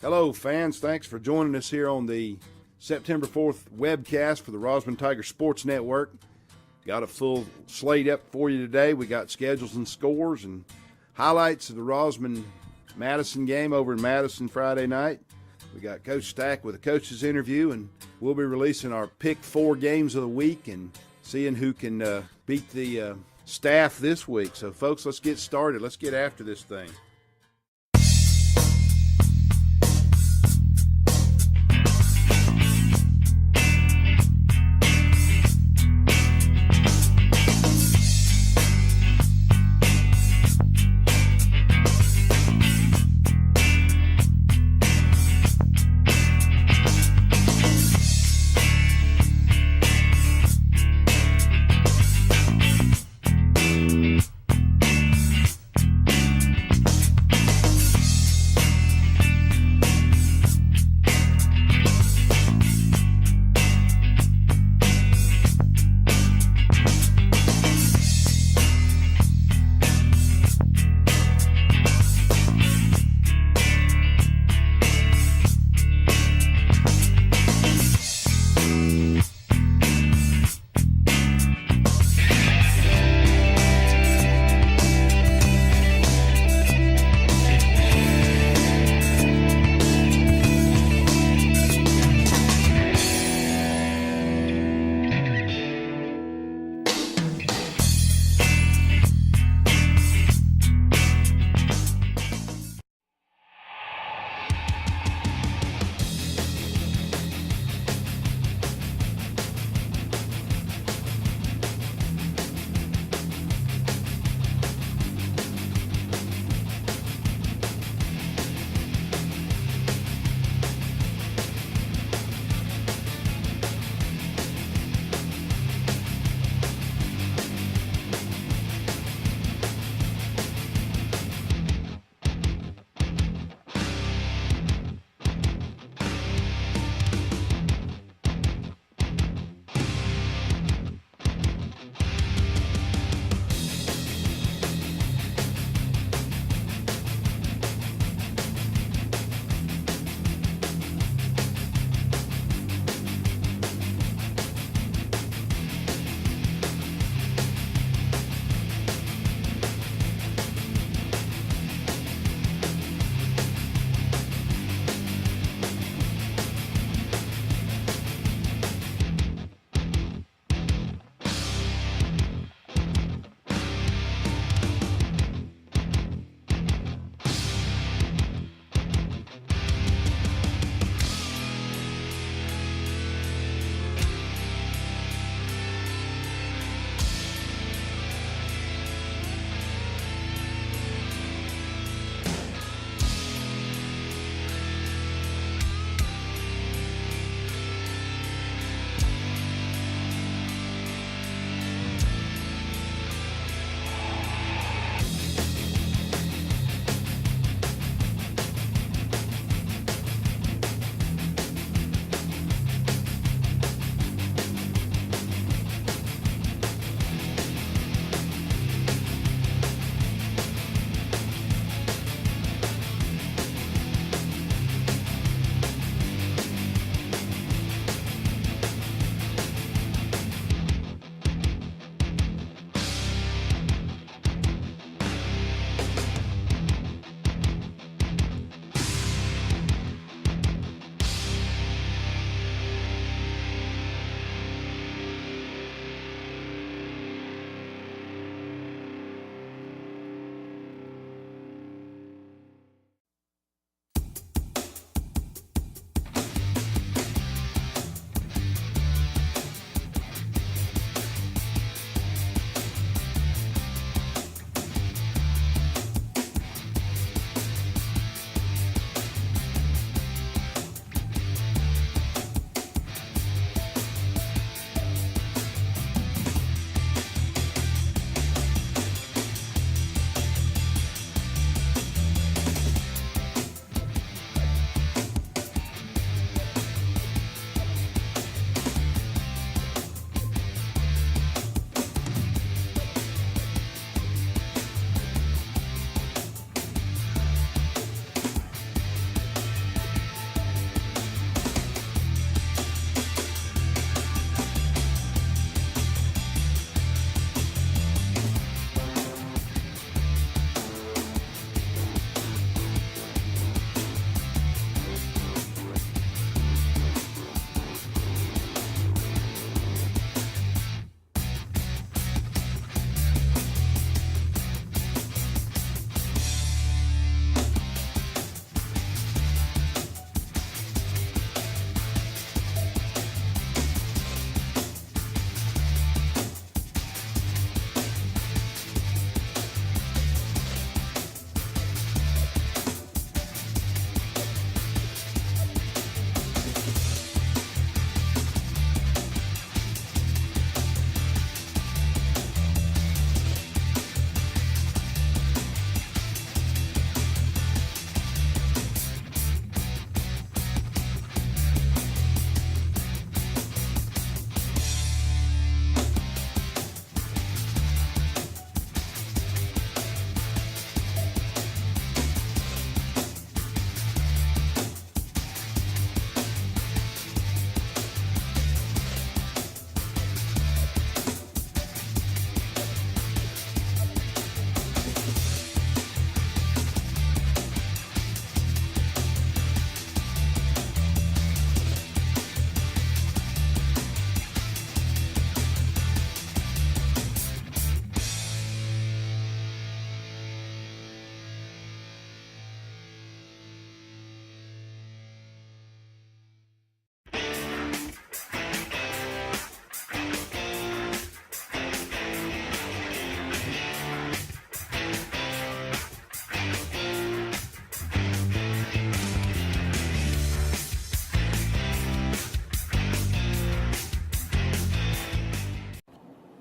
Hello, fans. Thanks for joining us here on the September 4th webcast for the Rosman Tiger Sports Network. Got a full slate up for you today. We got schedules and scores and highlights of the Rosman-Madison game over in Madison Friday night. We got Coach Stack with a coach's interview, and we'll be releasing our pick 4 games of the week and seeing who can beat the staff this week. So, folks, let's get started. Let's get after this thing.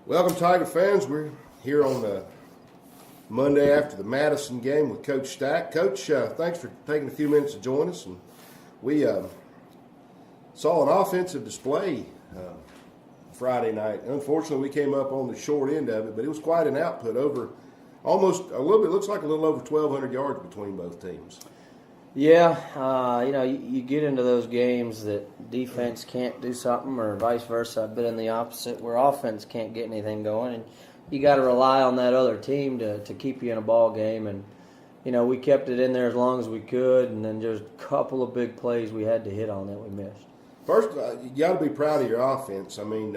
Welcome, Tiger fans. We're here on the Monday after the Madison game with Coach Stack. Coach, thanks for taking a few minutes to join us. And we saw an offensive display Friday night. Unfortunately, we came up on the short end of it, but it was quite an output over almost a little bit. Looks like a little over 1,200 yards between both teams. Yeah, you get into those games that defense can't do something or vice versa. I've been in the opposite where offense can't get anything going, and you got to rely on that other team to keep you in a ball game. And, we kept it in there as long as we could, and then just a couple of big plays we had to hit on that we missed. First, you got to be proud of your offense. I mean,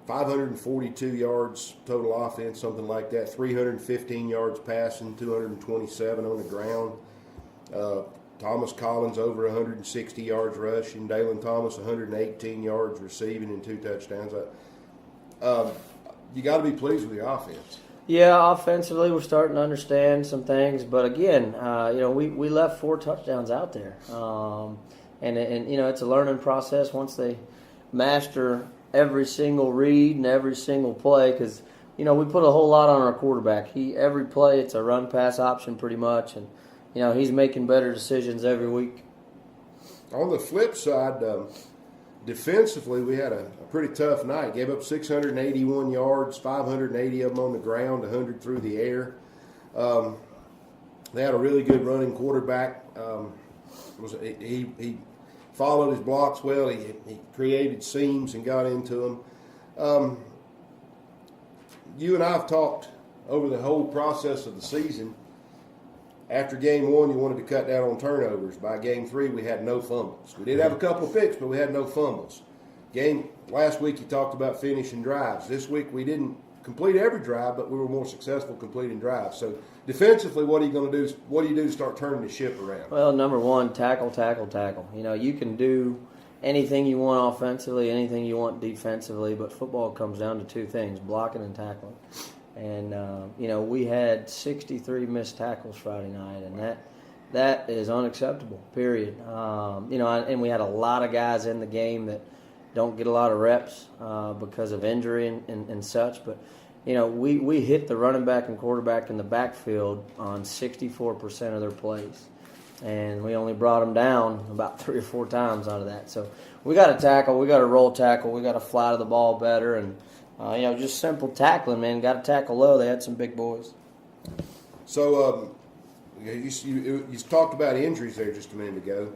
542 yards total offense, something like that, 315 yards passing, 227 on the ground. Thomas Collins over 160 yards rushing. Dalen Thomas 118 yards receiving and 2 touchdowns. You got to be pleased with your offense. Yeah, offensively we're starting to understand some things, but again, we left 4 touchdowns out there, and it's a learning process once they master every single read and every single play, because we put a whole lot on our quarterback. Every play it's a run pass option pretty much, and he's making better decisions every week. On the flip side, defensively, we had a pretty tough night. Gave up 681 yards, 580 of them on the ground, 100 through the air. They had a really good running quarterback. He followed his blocks well. He created seams and got into them. You and I have talked over the whole process of the season. After game 1, you wanted to cut down on turnovers. By game 3, we had no fumbles. We did have a couple of picks, but we had no fumbles. Last week, you talked about finishing drives. This week, we didn't complete every drive, but we were more successful completing drives. So defensively, what are you going to do? What do you do to start turning the ship around? Well, number one, tackle. You can do anything you want offensively, anything you want defensively, but football comes down to 2 things: blocking and tackling. And, we had 63 missed tackles Friday night, and that is unacceptable, period. And we had a lot of guys in the game that don't get a lot of reps because of injury and such. But, we hit the running back and quarterback in the backfield on 64% of their plays. And we only brought them down about 3 or 4 times out of that. So we got to tackle, we got to roll tackle, we got to fly to the ball better, and just simple tackling, man. Got to tackle low. They had some big boys. So you talked about injuries there just a minute ago.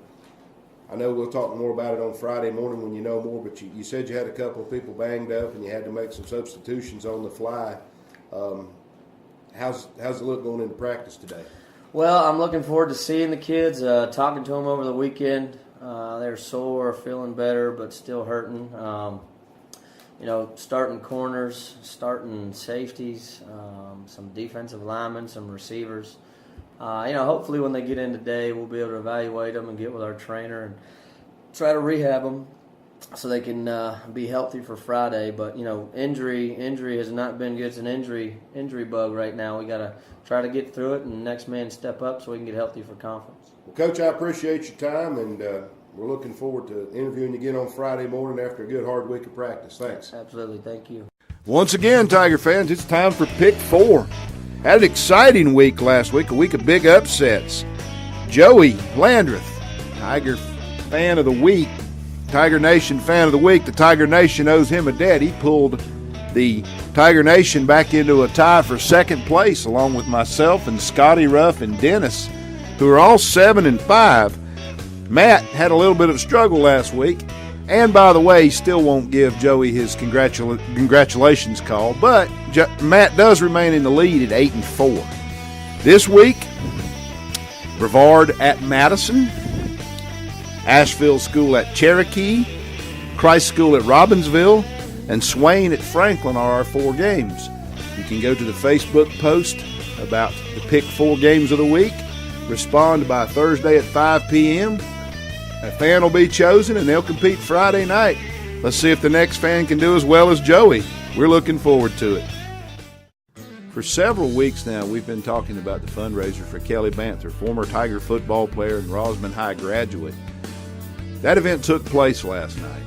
I know we'll talk more about it on Friday morning when you know more, but you said you had a couple of people banged up and you had to make some substitutions on the fly. How's it look going into practice today? Well, I'm looking forward to seeing the kids, talking to them over the weekend. They're sore, feeling better, but still hurting. Starting corners, starting safeties, some defensive linemen, some receivers. Hopefully when they get in today, we'll be able to evaluate them and get with our trainer and try to rehab them so they can be healthy for Friday. But, injury has not been good. It's an injury bug right now. We got to try to get through it and the next man step up so we can get healthy for conference. Well, Coach, I appreciate your time, and we're looking forward to interviewing you again on Friday morning after a good hard week of practice. Thanks. Absolutely. Thank you. Once again, Tiger fans, it's time for Pick 4. Had an exciting week last week, a week of big upsets. Joey Landreth, Tiger fan of the week, Tiger Nation fan of the week. The Tiger Nation owes him a debt. He pulled the Tiger Nation back into a tie for second place, along with myself and Scotty Ruff and Dennis, who are all 7-5. Matt had a little bit of a struggle last week, and by the way, he still won't give Joey his congratulations call, but Matt does remain in the lead at 8-4. This week, Brevard at Madison, Asheville School at Cherokee, Christ School at Robbinsville, and Swain at Franklin are our 4 games. You can go to the Facebook post about the Pick 4 games of the week, respond by Thursday at 5 p.m., a fan will be chosen, and they'll compete Friday night. Let's see if the next fan can do as well as Joey. We're looking forward to it. For several weeks now, we've been talking about the fundraiser for Kelly Banther, former Tiger football player and Rosman High graduate. That event took place last night,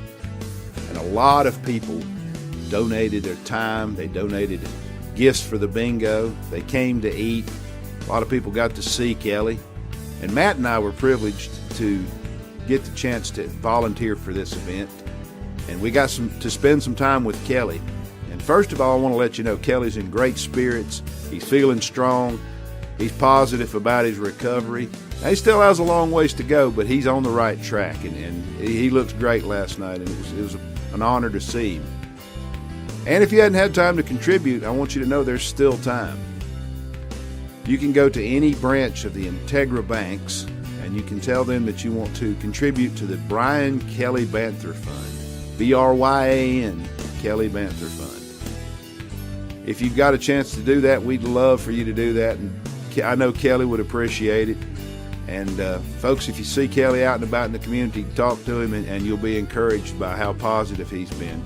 and a lot of people donated their time. They donated gifts for the bingo. They came to eat. A lot of people got to see Kelly. And Matt and I were privileged to get the chance to volunteer for this event. And we got to spend some time with Kelly. And first of all, I want to let you know Kelly's in great spirits. He's feeling strong. He's positive about his recovery. Now, he still has a long ways to go, but he's on the right track. And he looked great last night, and it was an honor to see him. And if you hadn't had time to contribute, I want you to know there's still time. You can go to any branch of the Integra banks, and you can tell them that you want to contribute to the Brian Kelly Banther Fund, BRYAN Kelly Banther Fund. If you've got a chance to do that, we'd love for you to do that, and I know Kelly would appreciate it. And folks, if you see Kelly out and about in the community, talk to him, and you'll be encouraged by how positive he's been.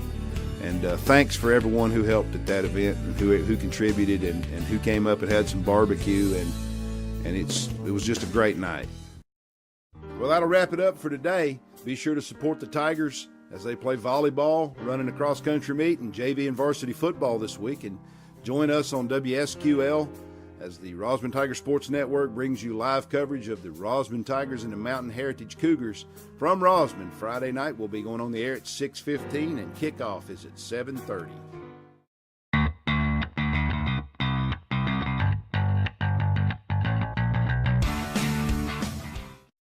And thanks for everyone who helped at that event, and who contributed, and who came up and had some barbecue, and it was just a great night. Well, that'll wrap it up for today. Be sure to support the Tigers as they play volleyball, running a cross-country meet, and JV and varsity football this week. And join us on WSQL as the Rosman Tiger Sports Network brings you live coverage of the Rosman Tigers and the Mountain Heritage Cougars from Rosman. Friday night we'll be going on the air at 6:15, and kickoff is at 7:30.